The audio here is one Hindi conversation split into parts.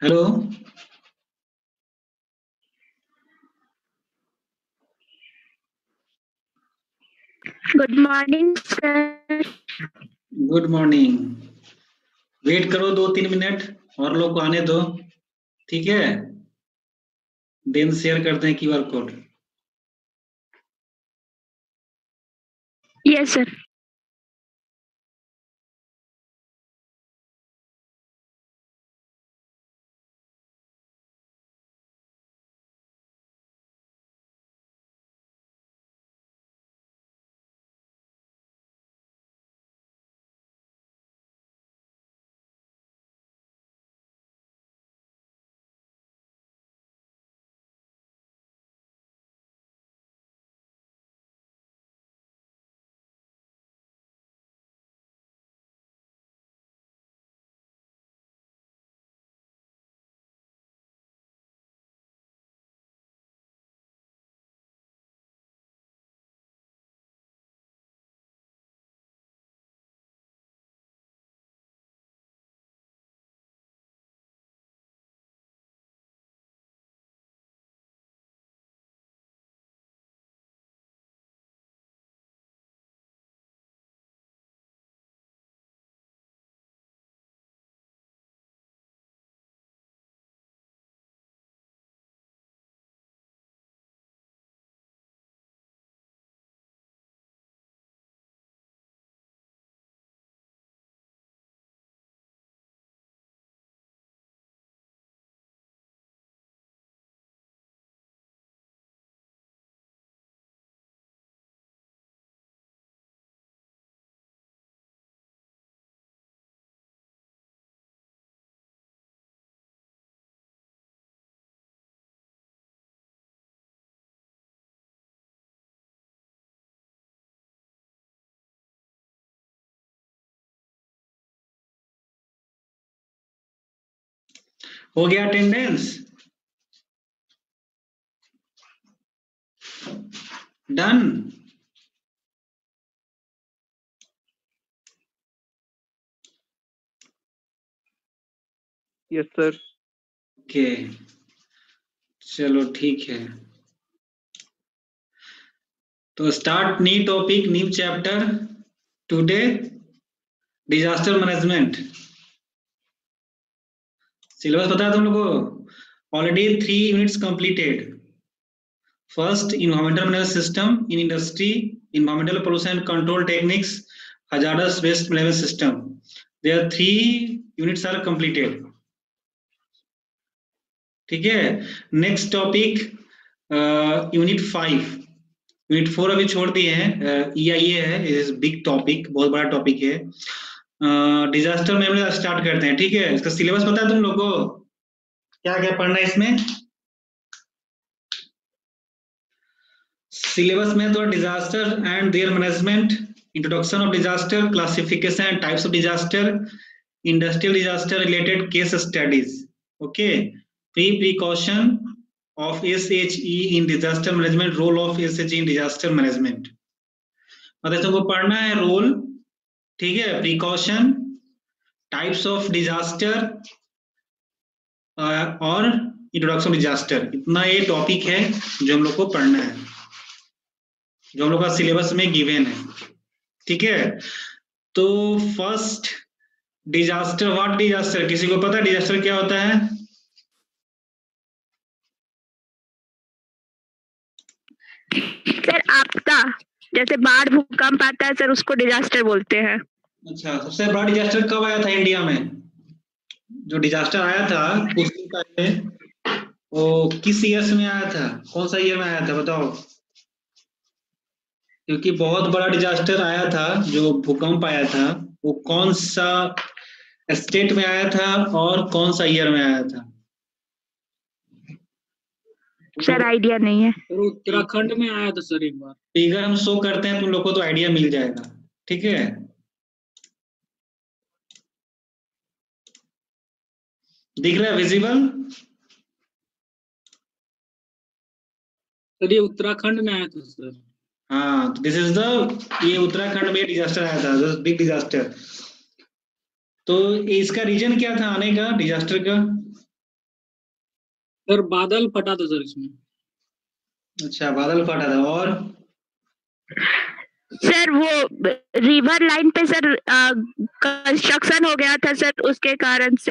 Hello. Good morning sir. Good morning. Wait करो 2-3 मिनट और लोग को आने दो। ठीक है, देन शेयर करते हैं क्यूआर कोड। Yes sir. हो गया attendance? Done. Yes sir. Okay, चलो ठीक है। तो start new topic, new chapter today, disaster management. Syllabus पता है तुम लोगों को? Already 3 units completed. First, environmental management system in industry, environmental pollution control techniques, hazardous waste management system. There 3 units are completed. ठीक है, नेक्स्ट टॉपिक यूनिट 5। यूनिट 4 अभी छोड़ दिए हैं, EIA है, इज बिग टॉपिक, बहुत बड़ा टॉपिक है। डिजास्टर मैनेजमेंट स्टार्ट करते हैं। ठीक है, इसका सिलेबस पता है तुम लोगों को? क्या क्या पढ़ना है इसमें? सिलेबस में तो disaster and their management, introduction of disaster, classification and types of disaster, industrial disaster related case studies. Okay, pre precaution of SHE in disaster management, role of SHE in disaster management. मतलब तुमको पढ़ना है रोल, ठीक है, प्रिकॉशन, टाइप्स ऑफ डिजास्टर और इंट्रोडक्शन ऑफ डिजास्टर। इतना ये टॉपिक है जो हम लोग को पढ़ना है, जो हम लोग का सिलेबस में गिवन है। ठीक है, तो फर्स्ट डिजास्टर, व्हाट डिजास्टर, किसी को पता है डिजास्टर क्या होता है? सर आपदा, जैसे बाढ़ भूकंप आता है सर, उसको डिजास्टर बोलते हैं। अच्छा, सबसे बड़ा डिजास्टर कब आया था इंडिया में? जो डिजास्टर आया था कुछ दिन पहले, वो किस ईयर्स में आया था? कौन सा ईयर में आया था बताओ? क्योंकि बहुत बड़ा डिजास्टर आया था, जो भूकंप आया था, वो कौन सा स्टेट में आया था और कौन सा ईयर में आया था? सर आइडिया नहीं है। सर उत्तराखंड में आया था सर एक बार। फिगर हम शो करते हैं, तुम लोग को तो आइडिया मिल जाएगा। ठीक है, दिख रहा है विजिबल? सर ये उत्तराखंड में आया था सर। हाँ, दिस इज द, ये उत्तराखंड में डिजास्टर आया था, बिग डिजास्टर। तो इसका रीजन क्या था आने का डिजास्टर का? सर बादल फटा था सर इसमें। अच्छा, बादल फटा था। और सर वो रिवर लाइन पे सर कंस्ट्रक्शन हो गया था सर, उसके कारण से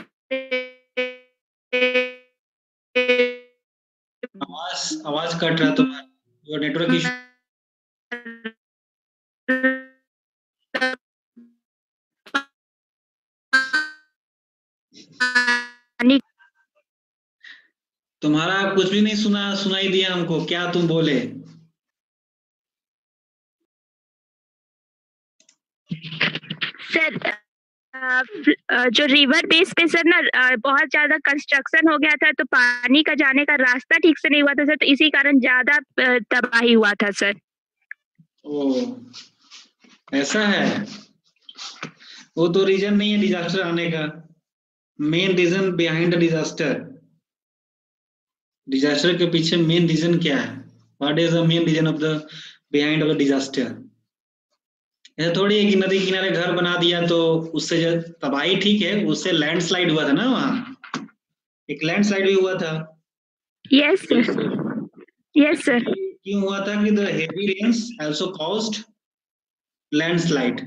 आवाज आवाज कट रहा है तुम्हारा, योर नेटवर्क इशू। पानी तुम्हारा कुछ भी नहीं सुनाई दिया हमको, क्या तुम बोले? सर जो रिवर बेस पे सर ना बहुत ज्यादा कंस्ट्रक्शन हो गया था, तो पानी का जाने का रास्ता ठीक से नहीं हुआ था सर, तो इसी कारण ज्यादा तबाही हुआ था सर। ओ, ऐसा है। वो तो रीजन नहीं है डिजास्टर आने का। Main reason behind the disaster, disaster के पीछे मेन रीजन क्या है? What is the main reason of the behind of the disaster? ऐसा थोड़ी है कि नदी किनारे घर बना दिया तो उससे जो तबाही, ठीक है, उससे लैंडस्लाइड हुआ था ना, वहाँ एक लैंडस्लाइड भी हुआ था। Yes sir, yes sir. क्यों हुआ था कि the heavy rains also caused landslide,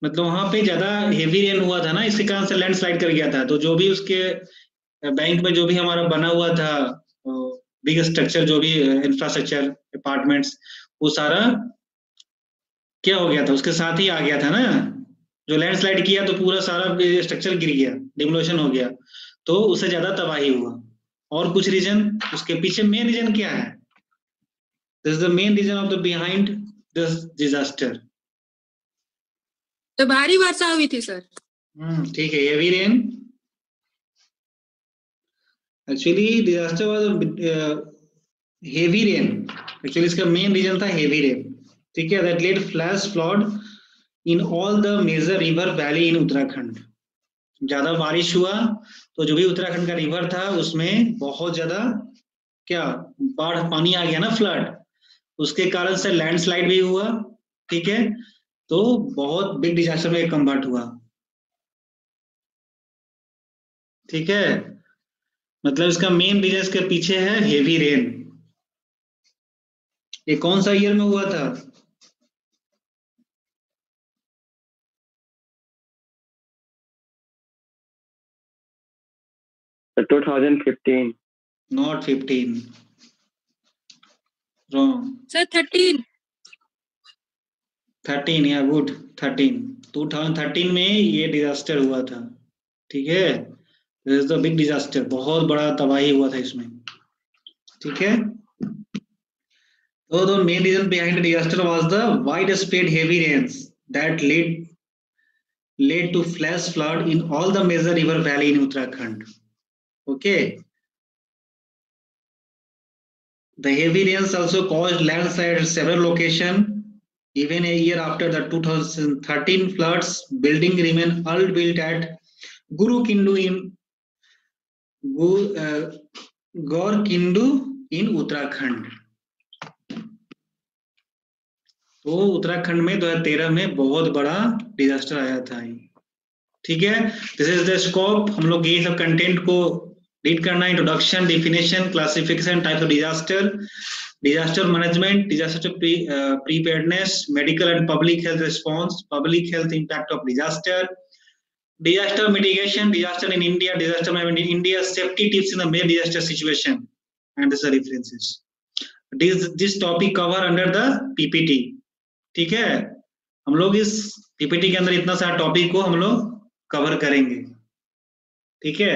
मतलब वहां पे ज्यादा हेवी रेन हुआ था ना, इसके कारण से लैंडस्लाइड कर गया था। तो जो भी उसके बैंक में जो भी हमारा बना हुआ था बिग स्ट्रक्चर, जो भी इंफ्रास्ट्रक्चर अपार्टमेंट्स, वो सारा क्या हो गया था, उसके साथ ही आ गया था ना। जो लैंडस्लाइड किया तो पूरा सारा स्ट्रक्चर गिर गया, डिमोलिशन हो गया, तो उससे ज्यादा तबाही हुआ। और कुछ रीजन उसके पीछे, मेन रीजन क्या है? This is the main reason of the behind this disaster. तो भारी वर्षा हुई थी सर। ठीक है, heavy rain. Actually disaster was heavy rain. Actually इसका मेन रीजन था हेवी रेन, ठीक है, that led flash flood in all the major river valley in Uttarakhand. ज्यादा बारिश हुआ तो जो भी उत्तराखंड का रिवर था उसमें बहुत ज्यादा क्या, बाढ़ पानी आ गया ना, फ्लड, उसके कारण से लैंडस्लाइड भी हुआ, ठीक है। तो बहुत बिग डिजास्टर में कन्वर्ट हुआ, ठीक है। मतलब इसका मेन रीजन इसके पीछे है हेवी रेन। ये कौन सा ईयर में हुआ था? The 2015. Not 15, wrong. सर 13। 13, या गुड, 13, 2013 में ये डिजास्टर हुआ था, ठीक है। This is the big disaster, बहुत बड़ा तबाही हुआ था इसमें, ठीक है। So the main reason behind the disaster was the widespread heavy rains that led to flash flood in all the major river valley in Uttarakhand. Okay. The heavy rains also caused landslides at several locations. Even a year after the 2013 floods, building remain unbuilt at Guru Kindu in Gaur Kindu in Uttarakhand. तो उत्तराखंड में 2013 में बहुत बड़ा डिजास्टर आया था, ठीक है। This is the scope. हम लोग ये सब कंटेंट को रीड करना, introduction, definition, classification, types of disaster, disaster management, disaster preparedness, medical and public health response, public health impact of disaster, disaster mitigation, disaster in India, disaster management in India, safety tips in the major disaster situation, and these are references. This topic cover under the PPT, ठीक है। हम लोग इस PPT के अंदर इतना सारा टॉपिक को हम लोग कवर करेंगे, ठीक है।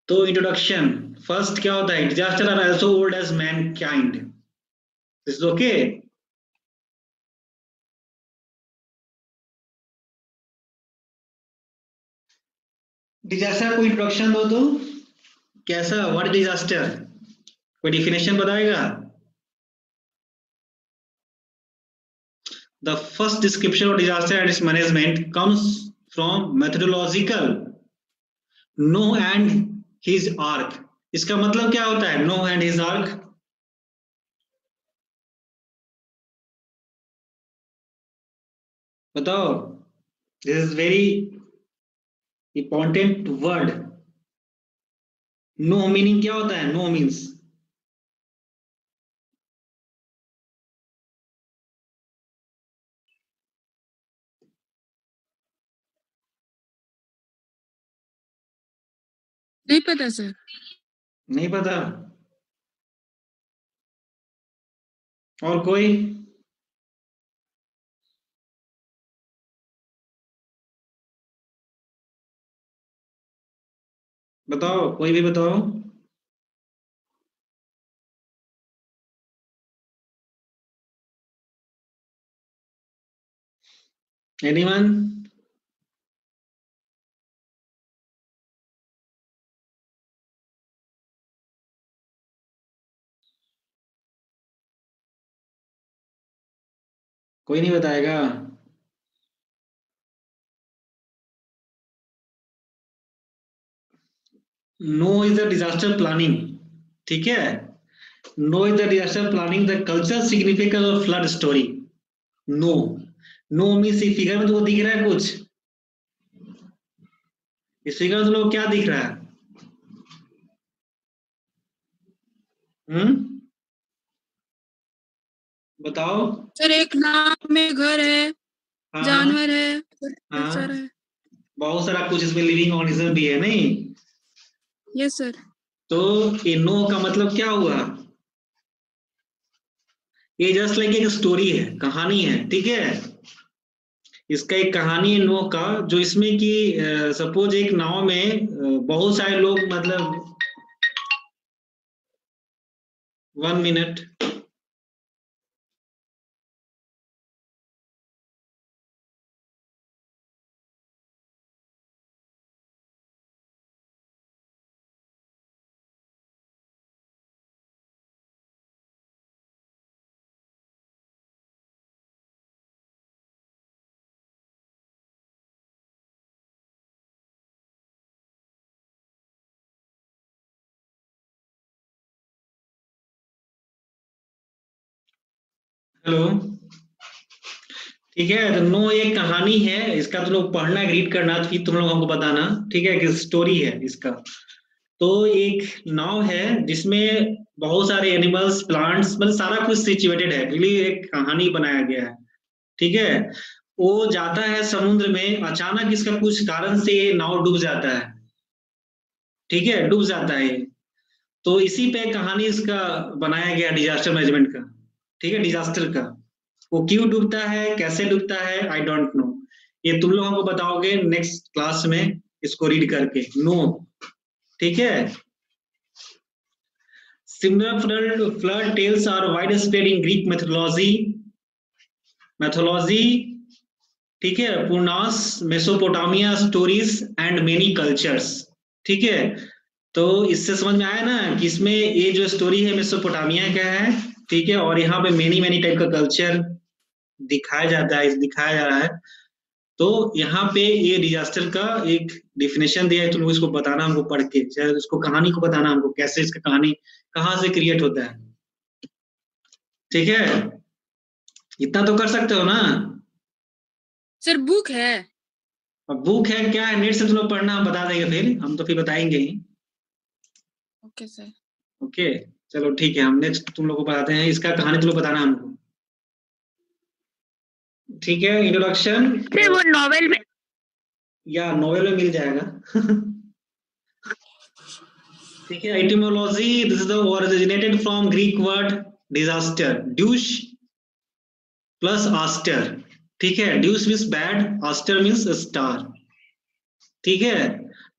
तो इंट्रोडक्शन फर्स्ट क्या होता है? Disaster are also old age mankind, this is okay. Disaster को इंट्रोडक्शन दो तो कैसा, व्हाट इज डिजास्टर, कोई डिफिनेशन बताएगा? The first description of disaster and its management comes from methodological Noah and his ark. इसका मतलब क्या होता है Noah and his ark? बताओ, this is very important word, no meaning क्या होता है? नो मीन्स नहीं पता सर। नहीं पता। और कोई? बताओ, कोई भी बताओ। एनीवन? कोई नहीं बताएगा? No is the disaster planning, ठीक है। No is the disaster planning the culture significance of flood story. No, no means इस फिगर में तुमको दिख रहा है कुछ? इस फिगर में तुम लोग क्या दिख रहा है? बताओ। सर एक नाव में घर है, हाँ जानवर है, हाँ, बहुत सारा है। बहुत सारा कुछ इसमें लिविंग ऑर्गेनिज्म भी है, नहीं? Yes sir. तो ये नो का मतलब क्या हुआ? ये जस्ट लाइक एक स्टोरी है, कहानी है, ठीक है। इसका एक कहानी है नो का, जो इसमें कि सपोज एक नाव में बहुत सारे लोग, मतलब 1 मिनट। हेलो, ठीक है। तो नो एक कहानी है, इसका तुम लोग पढ़ना, रीड करना, फिर तुम लोग हमको बताना, ठीक है, कि स्टोरी है इसका। तो एक नाव है जिसमें बहुत सारे एनिमल्स, प्लांट्स, मतलब सारा कुछ सिचुएटेड है, रियली एक कहानी बनाया गया है, ठीक है। वो जाता है समुद्र में, अचानक इसका कुछ कारण से ये नाव डूब जाता है, ठीक है, डूब जाता है। तो इसी पे कहानी इसका बनाया गया, डिजास्टर मैनेजमेंट का, ठीक है, डिजास्टर का। वो क्यों डूबता है, कैसे डूबता है, आई डोंट नो। ये तुम लोग हमको बताओगे नेक्स्ट क्लास में, इसको रीड करके। नो, ठीक है। Similar flood tales are wide spread in Greek mythology, ठीक है, Puranas, Mesopotamia stories and many cultures, ठीक है। तो इससे समझ में आया ना कि इसमें ये जो स्टोरी है मेसोपोटामिया का है, ठीक है, और यहाँ पे मेनी मेनी टाइप का कल्चर दिखाया जाता है, दिखाया जा रहा है। तो यहाँ पे ये डिजास्टर का एक डिफिनेशन दिया है, तो लोग इसको बताना हमको पढ़ के, चाहे इसको कहानी को बताना हमको, कैसे इसका कहानी कहाँ से क्रिएट होता है, ठीक है। इतना तो कर सकते हो ना? सर बुक है। अब बुक है क्या है, नेट से तुम लोग पढ़ना, हम बता देंगे, फिर हम तो फिर बताएंगे ही। Okay sir. ओके, चलो ठीक है, हम नेक्स्ट तुम लोग को बताते हैं, इसका कहानी तुम लोग बताना हमको, ठीक है। इंट्रोडक्शन सर वो नॉवेल में या नोवेल में मिल जाएगा। ठीक है। Etymology, this is the originated from Greek word disaster, dus plus aster, ठीक है। Dus means bad, aster means star, ठीक है।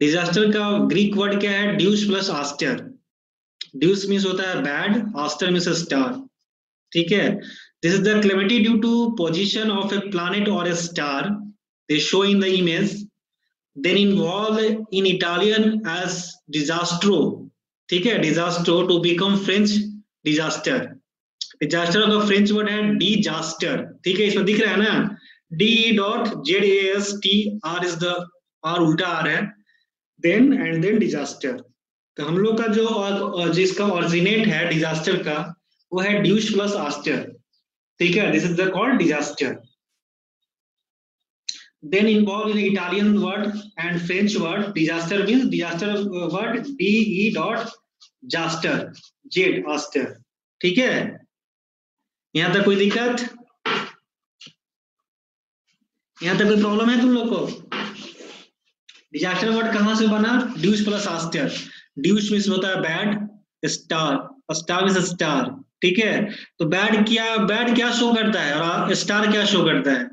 डिजास्टर का ग्रीक वर्ड क्या है? ड्यूस प्लस आस्टर। ड्यूस मीन्स होता है बैड, आस्टर मीन्स स्टार, ठीक है। This is the calamity due to position of a planet और a star, they show in the image, then involve in Italian as disastro, ठीक है, disastro to become French disaster. Disaster का फ्रेंच वर्ड है डिजास्टर, ठीक है, इसमें दिख रहा है ना, DEZASTR इज द, आर उल्टा आर है, देन एंड देन डिजास्टर। तो हम लोग का जो जिसका ऑरिजिनेट है डिजास्टर का, वो है ड्यूस प्लस आस्टर, ठीक है, this is the called disaster. then involved in Italian word and French word. Disaster means disaster word DE.Jaster, Z aster. ठीक है, यहां तक कोई दिक्कत? यहां तक कोई प्रॉब्लम है तुम लोग को? डिजास्टर वर्ड कहां से बना? ड्यूस प्लस आस्टर. ड्यूस मीन्स होता है bad, star, star means star. ठीक है, तो बैड क्या शो करता है और स्टार क्या शो करता है?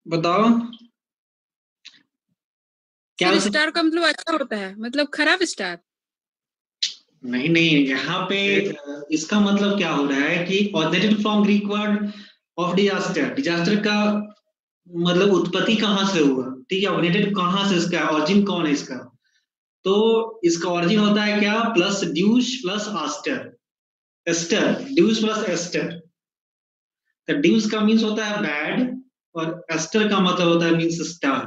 बताओ क्या? सर स्टार का मतलब अच्छा होता है, मतलब खराब स्टार? नहीं नहीं, यहाँ पे इसका मतलब क्या हो रहा है कि originated from Greek word of disaster. Disaster का मतलब उत्पत्ति कहाँ से हुआ? ठीक है, originated कहाँ से, इसका ऑरिजिन कौन है इसका? तो इसका ऑरिजिन होता है क्या? Plus ड्यूस plus आस्टर, ester, ड्यूस plus ester. तो ड्यूस का मीन्स होता है बैड और एस्टर का मतलब होता है मीन्स स्टार.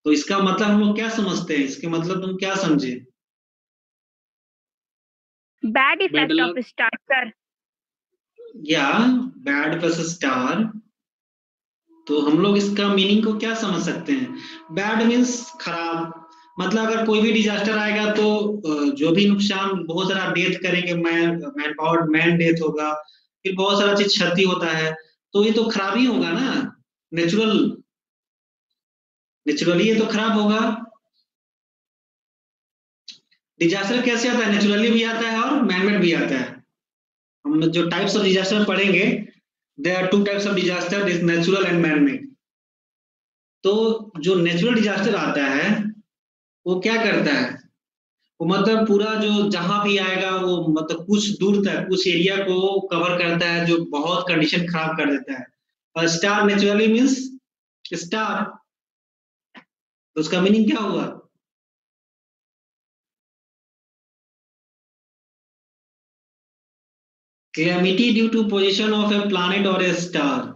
तो इसका मतलब हम लोग क्या समझते हैं? इसके मतलब तुम क्या समझे? Bad effect Bad of star sir. या बैड प्लस स्टार. तो हम लोग इसका मीनिंग को क्या समझ सकते हैं? बैड मीन्स खराब, मतलब अगर कोई भी डिजास्टर आएगा तो जो भी नुकसान, बहुत सारा डेथ करेंगे, मैन डेथ होगा, फिर बहुत सारा चीज क्षति होता है, तो ये तो खराब ही होगा ना. नेचुरली ये तो खराब होगा. डिजास्टर कैसे आता है? नेचुरली भी आता है और मैनमेड भी आता है. हम जो टाइप्स ऑफ डिजास्टर पढ़ेंगे, there are two types of disaster, this natural and manmade. तो जो नेचुरल डिजास्टर आता है वो क्या करता है? वो मतलब पूरा जो जहां भी आएगा वो मतलब कुछ दूर तक, कुछ एरिया को कवर करता है, जो बहुत कंडीशन खराब कर देता है. और स्टार नेचुरली मीन्स स्टार, तो उसका मीनिंग क्या हुआ? Calamity due to position of a planet और ए स्टार.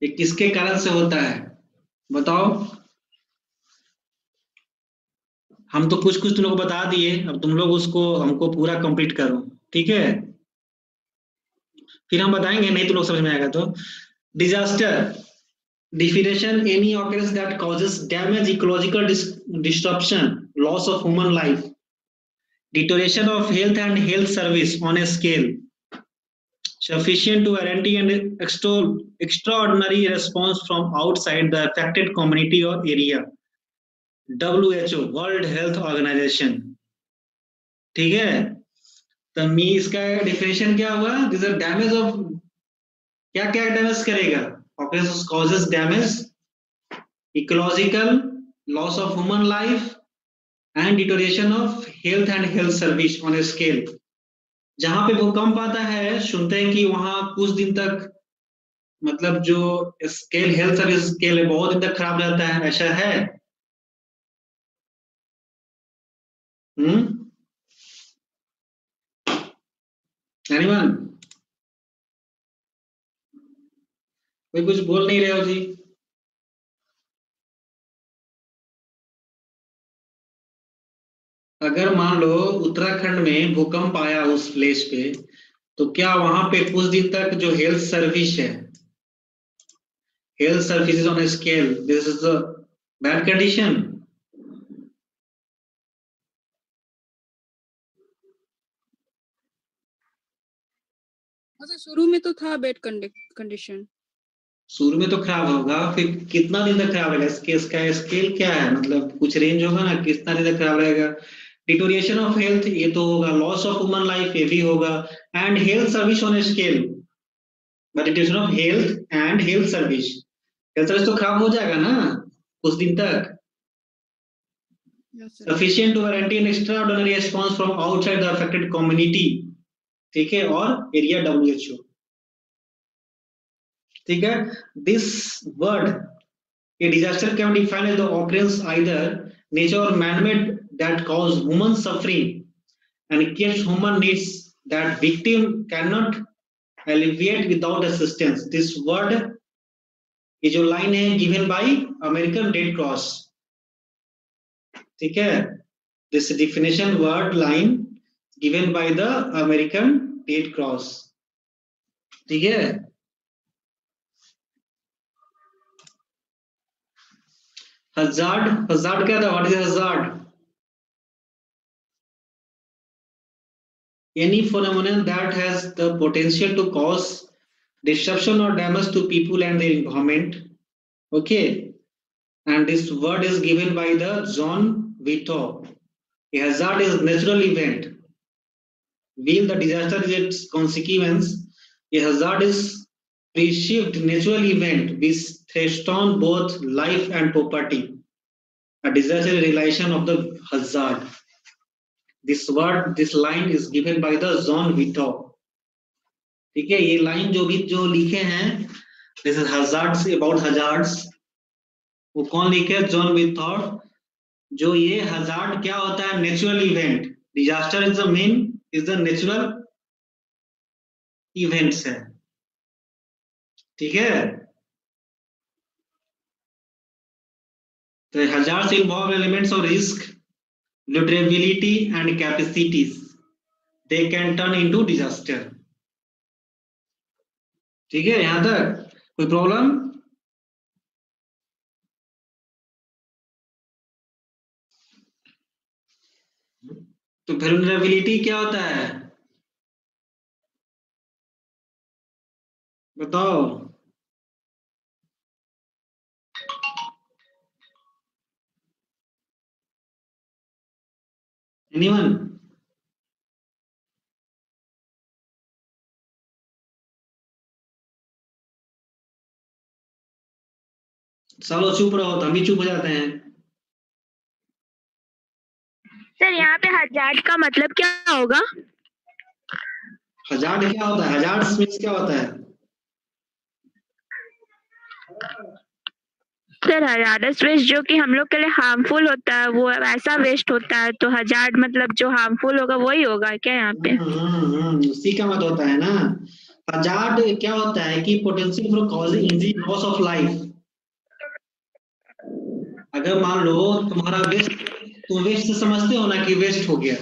ये किसके कारण से होता है बताओ? हम तो कुछ कुछ तुम लोग को बता दिए, अब तुम लोग उसको हमको पूरा कंप्लीट करो. ठीक है, फिर हम बताएंगे, नहीं तुम लोग समझ में आएगा तो. Disaster definition: any occurrence that causes damage, ecological disruption, loss of human life, deterioration of health and health service on a scale sufficient to guarantee an extraordinary response from outside the affected community or area. WHO, world health organization. ठीक है, तो इसका डिफिनेशन क्या हुआ? दिस आर डैमेज ऑफ, क्या क्या डैमेज करेगा? causes damage, ecological, loss of human life and deterioration of health and health service on a scale. जहां पे भूकंप आता है, सुनते हैं कि वहां कुछ दिन तक, मतलब जो स्केल, हेल्थ सर्विस स्केल है, बहुत दिन तक खराब रहता है, ऐसा है? एनीवन? कोई कुछ बोल नहीं रहे हो जी? अगर मान लो उत्तराखंड में भूकंप आया उस प्लेस पे, तो क्या वहां पे कुछ दिन तक जो हेल्थ सर्विस है, health services on a scale, this is the bad condition? अच्छा, शुरू में तो था बेड कंडीशन. शुरू में तो खराब होगा, फिर कितना दिन तक खराब रहेगा? इसका स्केल क्या है? मतलब कुछ रेंज होगा ना, कितना दिन तक खराब रहेगा? डिटोरिएशन ऑफ हेल्थ, ये तो होगा. लॉस ऑफ ह्यूमन लाइफ, ये भी होगा. And health service on a scale, but deterioration of health and health service, health service तो खराब हो जाएगा ना कुछ दिन तक. Sufficient to guarantee an extraordinary response from outside the affected community. ठीक है, और एरिया WHO. ठीक है, this word, a disaster can be defined as the occurrence either nature or man-made that cause human suffering and creates human needs that victim cannot alleviate without assistance. This word, ये जो लाइन है, given by American Red Cross. ठीक है, this definition word line given by the American Red Cross. ठीक है, hazard क्या था? What is hazard? Any phenomenon that has the potential to cause disruption or damage to people and their environment. Okay, and this word is given by the John Vittor. A hazard is natural event. While the disaster is its consequence, a hazard is perceived natural event which threatens both life and property. A disaster is a relation of the hazard. This line is given by the John Vittor. ठीक है, ये लाइन जो लिखे हैं, this is hazards, about hazards, वो कौन लिखे? जॉन विथॉर. जो ये hazard क्या होता है? Natural event. Disaster is the natural events है. ठीक है, तो hazards involve elements of risk, vulnerability and capacities. They can turn into disaster. ठीक है, यहां तक कोई प्रॉब्लम? तो वल्नरेबिलिटी क्या होता है बताओ? एनीवन? चलो चुप रहो, तो हम भी चुप हो जाते हैं. सर यहाँ पे हजार्ड का मतलब क्या होगा? हजार्ड क्या होता है? हजार्ड मींस क्या होता है? सर हजार्डस वेस्ट जो कि हम लोग के लिए हार्मफुल होता है, वो ऐसा वेस्ट होता है, तो हजार्ड मतलब जो हार्मफुल होगा वही होगा क्या यहाँ पे? उसी का मतलब होता है ना. हजार्ड क्या होता है कि potential for causing injury, loss of life. अगर मान लो तुम्हारा वेस्ट, तुम वेस्ट से समझते हो ना कि वेस्ट हो गया.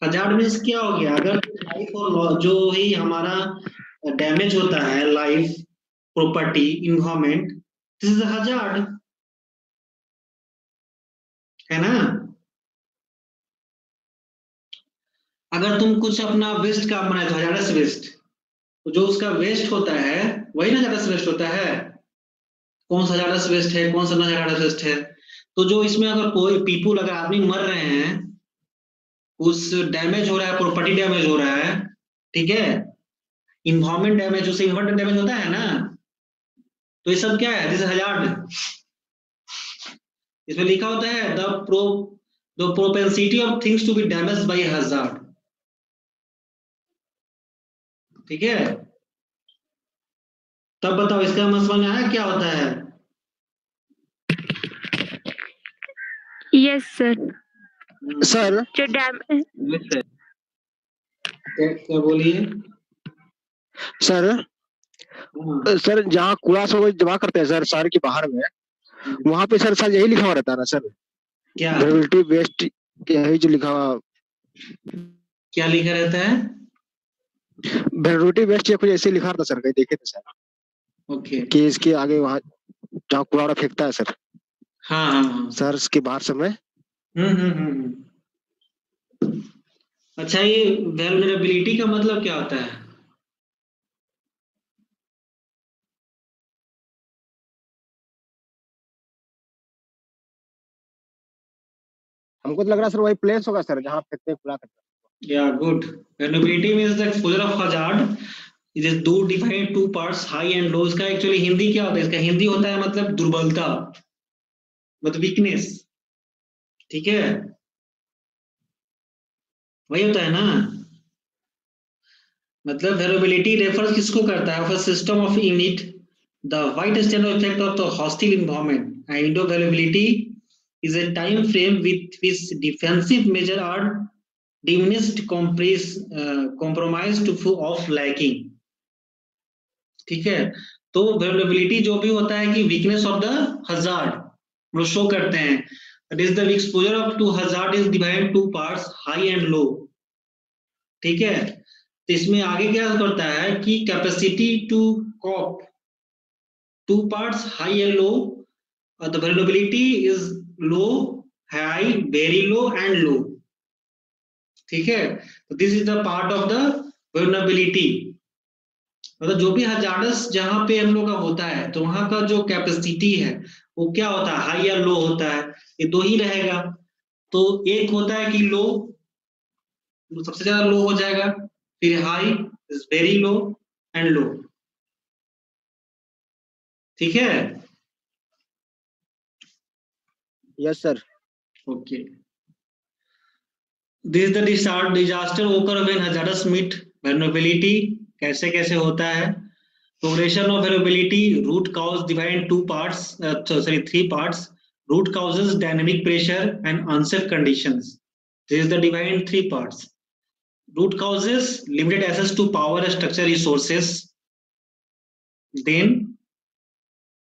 हजार्ड मींस क्या हो गया? अगर लाइफ और जो ही हमारा डैमेज होता है, life, property, environment, this is hazard, है ना. अगर तुम कुछ अपना वेस्ट का बनाए तो हजार्डस वेस्ट, तो जो उसका वेस्ट होता है वही ना हजार्डस वेस्ट होता है. कौन सा हजार्डस वेस्ट है, कौन सा ना हजार्डस वेस्ट है? तो जो इसमें अगर कोई पीपल, अगर आदमी मर रहे हैं, उस डैमेज हो रहा है, प्रॉपर्टी डैमेज हो रहा है, ठीक है, इन्वायरमेंट डैमेज, उससे इन्वायरमेंट डैमेज होता है ना, तो ये सब क्या है? This hazard. इसमें लिखा होता है the propensity of things to be damaged by hazard. ठीक है, तब बताओ इसका समझ में आया क्या होता है? Yes sir. सर जो डैमेज, क्या बोलिए? सर सर जहाँ कूड़ा सब जमा करते हैं सर शहर के बाहर में, वहाँ पे सर यही लिखा हुआ रहता है ना सर? क्या वल्नरेबिलिटी वेस्ट, यही जो लिखा हुआ. क्या लिखा रहता है? वल्नरेबिलिटी वेस्ट या कुछ ऐसे लिखा रहता सर, कहीं देखे थे सर. ओके. कि इसके आगे वहाँ जहाँ कूड़ा फेंकता है सर. हाँ. सर इसके बाहर समय. अच्छा, ये वल्नरेबिलिटी का मतलब क्या होता है? हमको तो लग रहा है सर वही प्लेस होगा सर जहाँ फेंकते कूड़ा करते. Yeah, good. Vulnerability means the exposure of hazard. It is do divided two parts, high and low. इसका एक्चुअली हिंदी क्या होता है? इसका हिंदी होता है मतलब दुर्बलता, मतलब वीकनेस. ठीक है, वही होता है ना. मतलब vulnerability refers किसको करता है? For system of unit, the wide extent of effect of the hostile environment. And window vulnerability is a time frame with which defensive measures are diminished, compromised of lacking. ठीक है, तो vulnerability जो भी होता है कि weakness of the hazard वो शो करते हैं. That is the exposure of to hazard is divided two parts, high and low. ठीक है। तो इसमें आगे क्या करता है कि capacity to cope two parts high and low, the vulnerability is low, high, very low and low. ठीक है, तो this is the part of the vulnerability. मतलब जो भी हजार्डस जहां पे हम लोग का होता है तो वहां का जो कैपेसिटी है वो क्या होता है, हाई या लो होता है। ये दो ही रहेगा। तो एक होता है कि लो, सबसे ज्यादा लो हो जाएगा, फिर high, very low and low. ठीक है, yes sir. Okay. This is the disaster ओकर व्हेन हजार्डस मीट वल्नरेबिलिटी। कैसे कैसे होता है? Progression of variability, root cause divided in two parts, three parts. Root causes, dynamic pressure and unsafe conditions. This is the divided in three parts. Root causes, limited access to power and structure resources. Then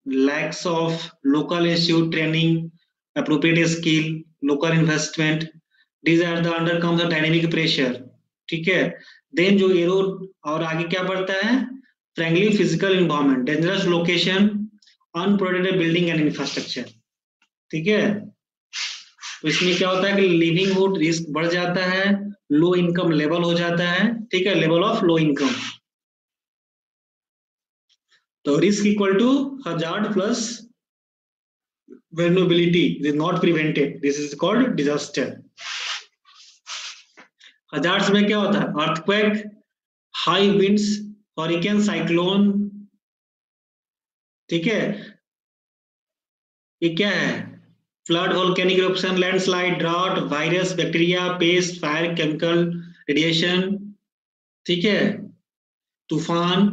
lacks of local institute training, appropriate skill, local investment. These are the undercomes of dynamic pressure. ठीक है। देन जो एरो और आगे क्या बढ़ता है, frankly physical environment, dangerous location, unprotected building and infrastructure. ठीक है, तो इसमें क्या होता है कि लिवलीहुड रिस्क बढ़ जाता है, लो इनकम लेवल हो जाता है। ठीक है, लेवल ऑफ लो इनकम। तो risk equal to hazard plus vulnerability is not prevented. This is called disaster. Hazards में क्या होता है, earthquake, high winds, hurricane, cyclone. ठीक है, ये क्या है, flood, volcanic eruption, landslide, drought, virus, bacteria, pest, fire, chemical, radiation. ठीक है, तूफान।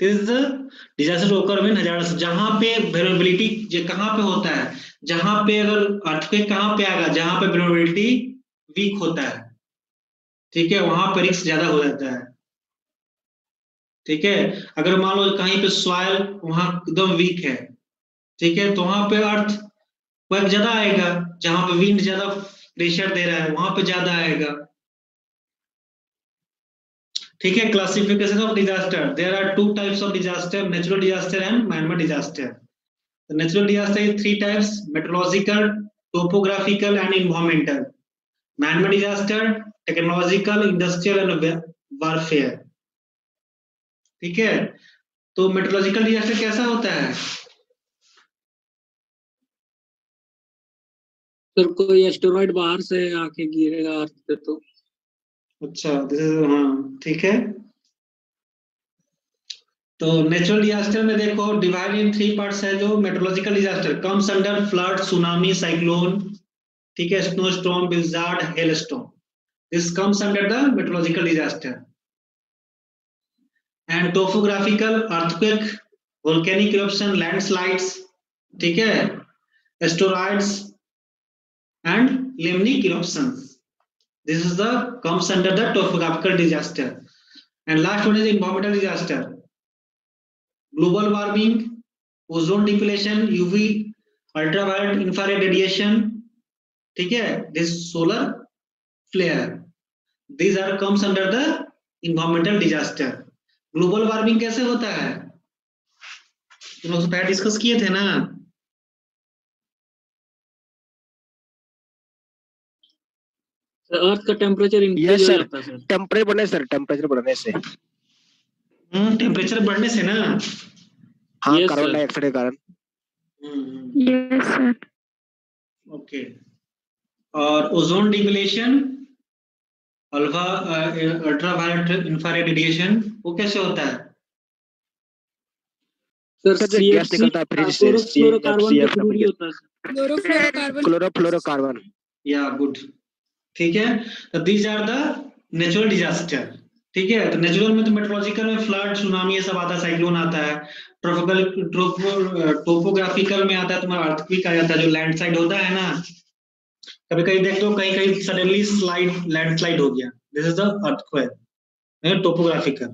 डिजास्टर ओकर व्हेन हजार्ड्स, जहां पे वल्नरेबिलिटी कहां पे होता है, जहां पे अगर अर्थक्वेक कहां पे आएगा, जहां पे वल्नरेबिलिटी वीक होता है। ठीक है, वहां पर रिस्क ज्यादा हो जाता है। ठीक है, अगर मान लो कहीं पे सॉइल वहां एकदम वीक है, ठीक है, तो वहां पे अर्थ क्वेक ज्यादा आएगा, जहां पे विंड ज्यादा प्रेशर दे रहा है वहां पे ज्यादा आएगा। ठीक है, classification of disaster, there are two types of disaster, natural disaster and manmade disaster. Natural disaster is three types, meteorological, topographical and environmental. Manmade disaster, technological, industrial and warfare. ठीक है, तो मेट्रोलॉजिकल डिजास्टर कैसा होता है? सर कोई एस्टेरॉइड बाहर से आके गिरेगा अर्थ पे तो। अच्छा, हाँ ठीक है। तो नेचुरल डिजास्टर में देखो डिवाइड इन थ्री पार्ट्स है। जो meteorological disaster comes under flood, tsunami, cyclone. ठीक है, snow storm, blizzard, hailstorm. This comes under the meteorological disaster. And topographical, earthquake, volcanic eruption, landslides. ठीक है, asteroids and limnic eruptions. This is the comes under the topographical disaster. And last one is environmental disaster. Global warming, ozone depletion, UV, ultraviolet, infrared radiation. ठीक है, this solar flare. These are comes under the environmental disaster. Global warming कैसे होता है, तुम लोग पहले डिस्कस किए थे ना। अर्थ का टेम्परेचर इंक्रीज हो जाता है सर। टेम्परेचर बढ़ने सर, टेम्परेचर बढ़ने से। टेम्परेचर बढ़ने से ना। हाँ, कार्बन डाइऑक्साइड के कारण। Yes sir. ओके, और ozone depletion, ultraviolet infrared radiation, वो कैसे होता है? सर जो गैस निकलता है फ्रिज से, क्लोरोफ्लोरोकार्बन। या गुड, ठीक है। तो these are the natural disaster. ठीक है, तो नेचुरल में तो मेट्रोलॉजिकल में फ्लड, सुनामी ये सब आता है, साइक्लोन आता है। टोपोग्राफिकल में आता है तुम्हारा अर्थक्वेक आ जाता है, जो लैंडस्लाइड होता है ना। कभी कभी देखते हो कहीं कहीं सडनली लैंडस्लाइड हो गया, this is the earthquake, topographical.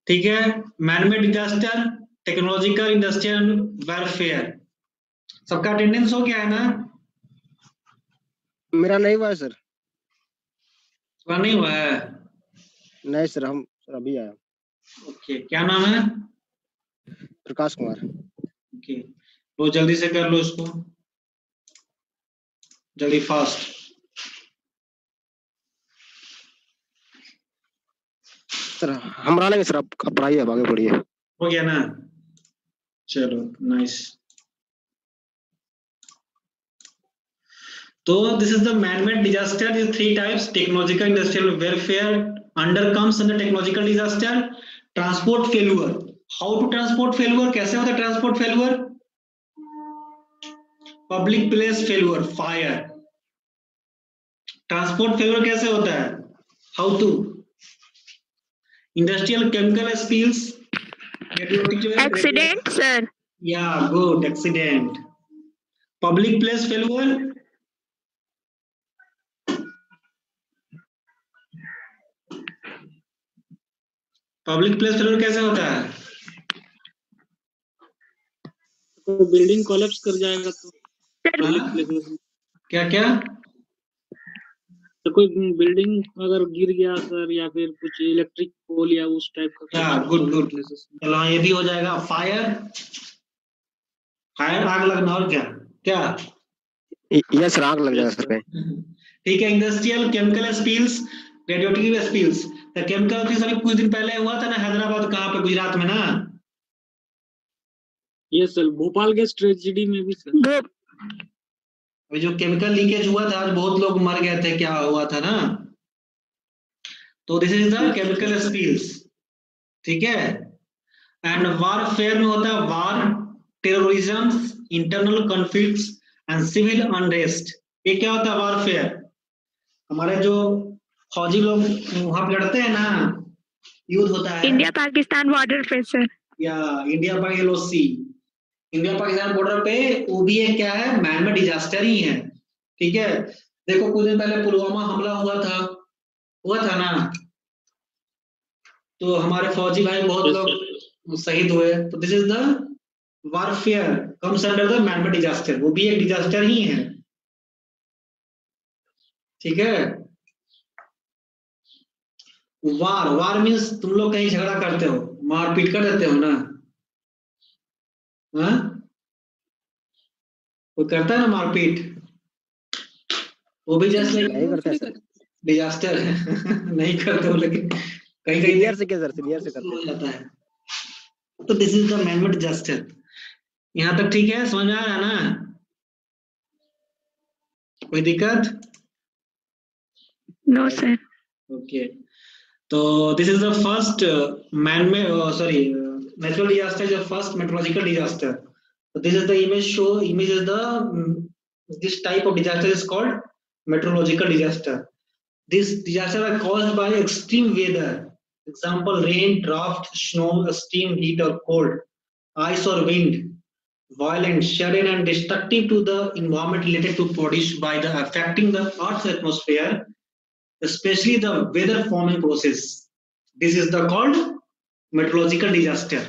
ठीक है, manmade disaster, technological, industrial, warfare. सबका अटेंडेंस हो गया है ना? मेरा नहीं हुआ है सर। हुआ नहीं हुआ है? नहीं सर, हम सर अभी आया। ओके, क्या नाम है? प्रकाश कुमार। ओके, तो जल्दी से कर लो इसको, जल्दी फास्ट। सर हम बना लेंगे सर, आप पढ़ाइए, अब आगे बढ़िए। हो गया ना? चलो, नाइस। तो this is the man made disaster, is three types: technological, industrial, welfare under comes under technological disaster. Transport failure, how to transport failure, कैसे होता है transport failure? Public place failure, fire. Transport failure कैसे होता है? How to? Industrial chemical spills, accident sir. या good, accident. Public place failure, public place failure कैसे होता है? तो बिल्डिंग कोलैप्स कर जाएगा तो सर हाँ? क्या क्या? तो कोई बिल्डिंग अगर गिर गया सर, या फिर कुछ इलेक्ट्रिक पोल या उस टाइप का या कुछ गुड public गुड, places में। चलो ये भी हो जाएगा। फायर, फायर आग लगना, और क्या क्या? यस सर, आग लग जाएगा Yes, सर sir. कहीं। ठीक है। Industrial chemical spills, radioactive spills. The chemical spills अभी कुछ दिन पहले हुआ था ना हैदराबाद, कहाँ पे, गुजरात में ना? Yes sir, Bhopal gas tragedy में भी सर। वो अभी जो केमिकल लीकेज हुआ था, आज बहुत लोग मर गए थे, क्या हुआ था ना? तो this is the Yes, chemical sir. Spills, ठीक है। एंड वारफेयर में होता है war, terrorism, internal conflicts and civil unrest. ये क्या होता है वारफेयर? हमारे जो फौजी लोग वहां पे लड़ते हैं ना, युद्ध होता है, इंडिया पाकिस्तान बॉर्डर पे सर। या इंडिया पाक एलओसी, इंडिया पाकिस्तान बॉर्डर पे, वो भी एक क्या है, मैन-मेड डिजास्टर ही है, ठीक है। देखो कुछ दिन पहले पुलवामा हमला हुआ था ना, तो हमारे फौजी भाई बहुत Yes, sir. लोग शहीद हुए। तो this is the warfare comes under the man made disaster, वो भी एक डिजास्टर ही है, ठीक है। वार, वार मीन्स तुम लोग कहीं झगड़ा करते हो, मारपीट कर देते हो ना, हाँ? कोई करता है ना मारपीट, वो भी जस्ट नहीं लाइक करते हैं सर। डिजास्टर है। नहीं करते हो, लेकिन कहीं कहीं सीनियर से क्या सर, सीनियर से करते हो हैं। जाता है। तो this is the man made disaster. यहाँ तक ठीक है, समझ में आ रहा है ना? कोई दिक्कत? No sir. ओके, तो this is the first man में, sorry, natural disaster is the first meteorological disaster. So this is the image show, image is the this type of disaster is called meteorological disaster. These disasters are caused by extreme weather, example rain, drought, snow, steam, heat or cold, ice or wind, violent, sudden and destructive to the environment related to produced by the affecting the Earth's atmosphere, especially the weather forming process. This is the called meteorological disaster.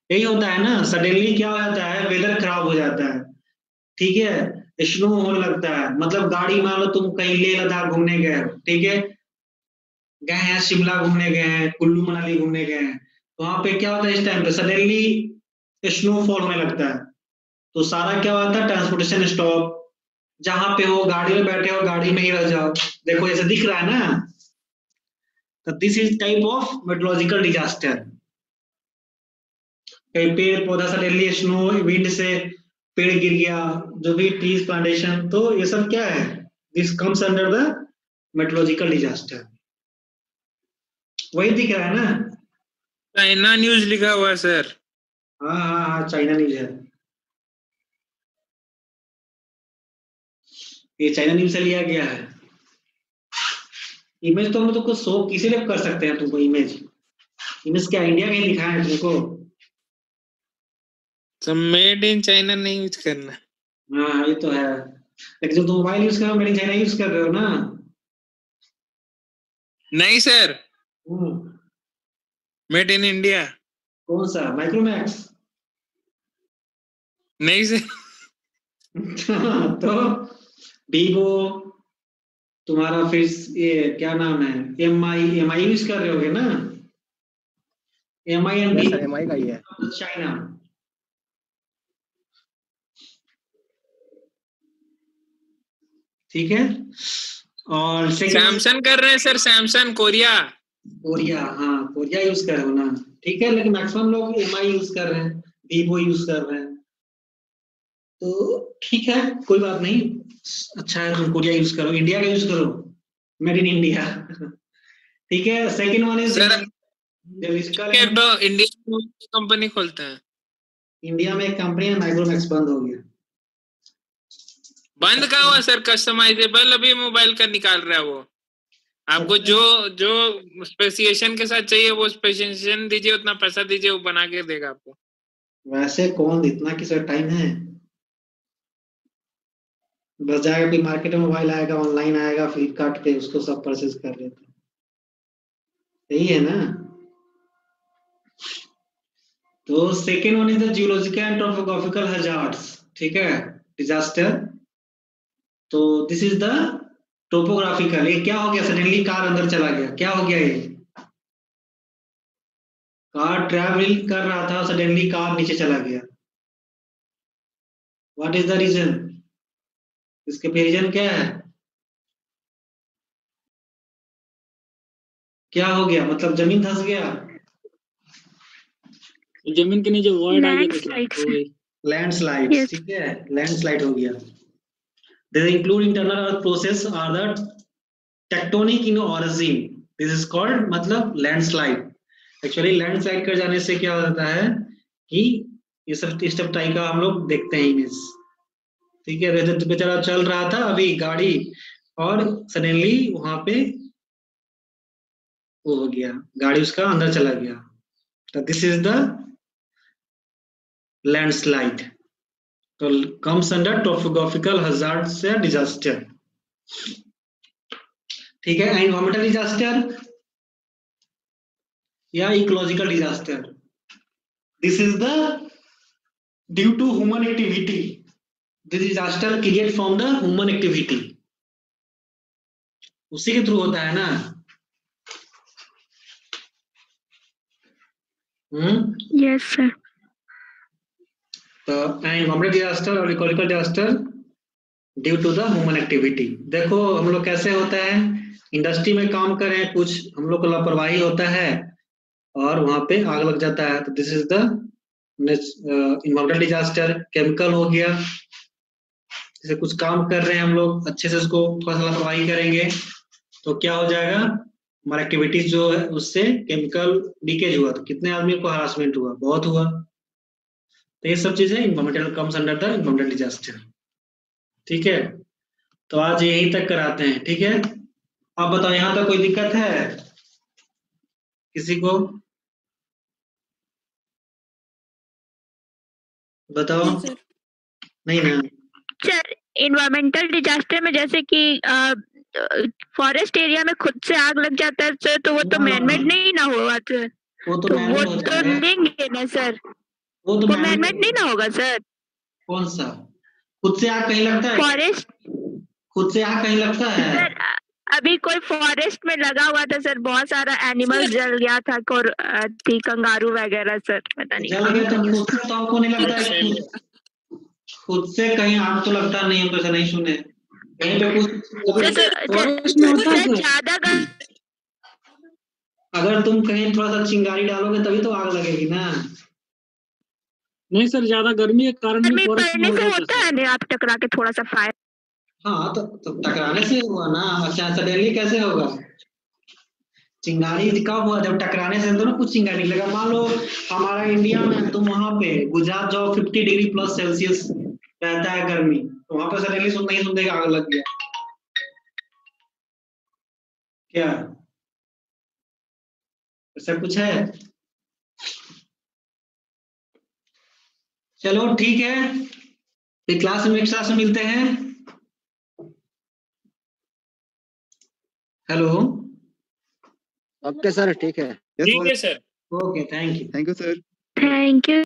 यही होता है ना, सडनली क्या हो जाता है, वेदर खराब हो जाता है, ठीक है, स्नो होने लगता है, मतलब गाड़ी मान लो तुम कहीं लेह लद्दाख घूमने गए हो, ठीक है, गए हैं शिमला घूमने गए हैं, कुल्लू मनाली घूमने गए हैं, तो वहां पे क्या होता है, इस टाइम पे सडनली स्नोफॉल होने लगता है, तो सारा क्या होता है, ट्रांसपोर्टेशन स्टॉप, जहां पे हो गाड़ी में बैठे हो, गाड़ी में ही रह जाओ। देखो ऐसे दिख रहा है ना, तो this is type of meteorological disaster. कहीं पेड़ पौधा सडनली स्नो विंड से पेड़ गिर गया, जो भी ट्रीज प्लांटेशन, तो ये सब क्या है, this comes under the meteorological disaster. वही दिख रहा है ना? चाइना न्यूज लिखा हुआ है सर। हाँ हाँ हाँ, चाइना न्यूज है, ये चाइना न्यूज से लिया गया है। इमेज तो हम लोग को शो किसी लिए कर सकते हैं तुमको, इमेज इमेज क्या इंडिया का ही दिखा है तुमको? सब मेड इन चाइना नहीं यूज करना। हाँ ये तो है, लेकिन जब तुम मोबाइल यूज कर रहे हो, मेड इन चाइना यूज कर रहे हो ना? नहीं sir, hmm, made in India. कौन सा, माइक्रोमैक्स? नहीं सर, तो वीवो, तुम्हारा फिर ये क्या नाम है, एम आई यूज कर रहे होगे ना, MI and yes sir, MI का ही है। चाइना। ठीक है, और सैमसंग कर रहे हैं सर, सैमसंग कोरिया। कोरिया, हाँ कोरिया यूज कर रहे हो ना, ठीक है, लेकिन मैक्सिमम लोग MI यूज कर रहे हैं, वीवो यूज कर रहे हैं, तो ठीक है कोई बात नहीं, अच्छा है तुम कोरिया यूज करो, इंडिया का यूज करो, मेड इन इंडिया। ठीक है, सेकंड वन इज सर जब इसका के तो इंडिया में कंपनी खोलते हैं। इंडिया में एक कंपनी है माइक्रोमैक्स, बंद हो गया। बंद कहाँ हुआ सर, कस्टमाइजेबल अभी मोबाइल का निकाल रहा है वो। आपको जो जो स्पेसिफिकेशन के साथ चाहिए वो स्पेसिफिकेशन दीजिए, उतना पैसा दीजिए, वो बना के देगा आपको। वैसे कौन इतना किसी टाइम है, बस जाएगा कोई मार्केट में मोबाइल आएगा, ऑनलाइन आएगा फ्लिपकार्ट पे, उसको सब परचेज कर लेते हैं, यही है ना। तो second one is the geological and topographical hazards, ठीक है, डिजास्टर। तो दिस इज द टोपोग्राफिकल, ये क्या हो गया, सडनली कार अंदर चला गया, क्या हो गया, ये कार ट्रैवल कर रहा था, सडनली कार नीचे चला गया, व्हाट इज द रीजन, इसके रीजन क्या है, क्या हो गया, मतलब जमीन धंस गया, जमीन के नीचे वॉइड आ गया था सर, Landslides. तो वही। Landslide, Yes. ठीक है, लैंडस्लाइड हो गया। They include internal earth process are the tectonic in origin. This is called मतलब लैंडस्लाइड। एक्चुअली लैंडस्लाइड कर जाने से क्या होता है कि ये सब इस टाइप का हम लोग देखते हैं इमेज, ठीक है, रजत बेचारा चल रहा था अभी गाड़ी, और सडनली वहां पे वो हो गया, गाड़ी उसका अंदर चला गया, तो दिस इज द लैंडस्लाइड, तो कम्स अंडर टोपोग्राफिकल हजार्ड से डिजास्टर, ठीक है। एनवायरमेंटल डिजास्टर या ecological disaster, this is the due to human activity, this disaster create from the human activity, उसी के थ्रू होता है ना। Yes, sir. तो एनवायरमेंटल डिजास्टर और ecological disaster due to the human activity. देखो हम लोग कैसे होता है, इंडस्ट्री में काम कर रहे हैं, कुछ हम लोग को लापरवाही होता है और वहां पे आग लग जाता है, तो this is the environmental disaster. Chemical हो गया, जैसे कुछ काम कर रहे हैं हम लोग, अच्छे से उसको थोड़ा सा लापरवाही करेंगे तो क्या हो जाएगा, हमारा एक्टिविटीज जो है उससे केमिकल लीकेज हुआ, तो कितने आदमी को हरासमेंट हुआ, बहुत हुआ, तो ये सब चीजें environmental comes under the environmental disaster, ठीक है। तो आज यहीं तक कराते हैं, ठीक है। आप बताओ यहाँ तक कोई दिक्कत है किसी को, बताओ, नहीं सर। नहीं ना, सर इन्वायरमेंटल डिजास्टर में जैसे कि फॉरेस्ट एरिया में खुद से आग लग जाता है सर, तो वो तो मैनमेड नहीं ना होगा सर, वो तो तो वो मैनमेड हो तो जाएगा, लेंगे ना सर, वो तो वो मैनमेड मैनमेड नहीं ना होगा सर। कौन सा, खुद से आग कहीं लगता है, फॉरेस्ट खुद से आग कहीं लगता है, सर अभी कोई फॉरेस्ट में लगा हुआ था सर, बहुत सारा एनिमल जल गया था, थी कंगारू वगैरह सर, पता नहीं जल गया तो खुद से तो आपको नहीं लगता है, खुद से कहीं आग तो लगता नहीं, हम तो ऐसा नहीं सुने कहीं पे कुछ। फॉरेस्ट में होता है सर सर। ज्यादा अगर तुम कहीं थोड़ा सा चिंगारी डालोगे तभी तो आग लगेगी ना, नहीं सर, ज्यादा गर्मी के कारण भी गर्मी फॉरेस्ट में पड़ने हो से जाता होता है है ना, आप टकरा के थोड़ा सा फायर। हाँ तो टकराने से हुआ ना, अच्छा सडनली कैसे होगा, चिंगारी कब हुआ, जब टकराने से तो ना कुछ चिंगारी लगा, मान लो हमारा इंडिया में तुम वहां पे गुजरात जाओ 50 डिग्री+ सेल्सियस रहता है गर्मी, तो वहां पर सडनली नहीं सुनते कि आग लग गया, क्या ऐसा कुछ है। चलो ठीक है, फिर क्लास में नेक्स्ट क्लास में मिलते हैं। हेलो, ओके सर, ठीक है। ठीक है sir. Okay, thank you. Thank you sir. Thank you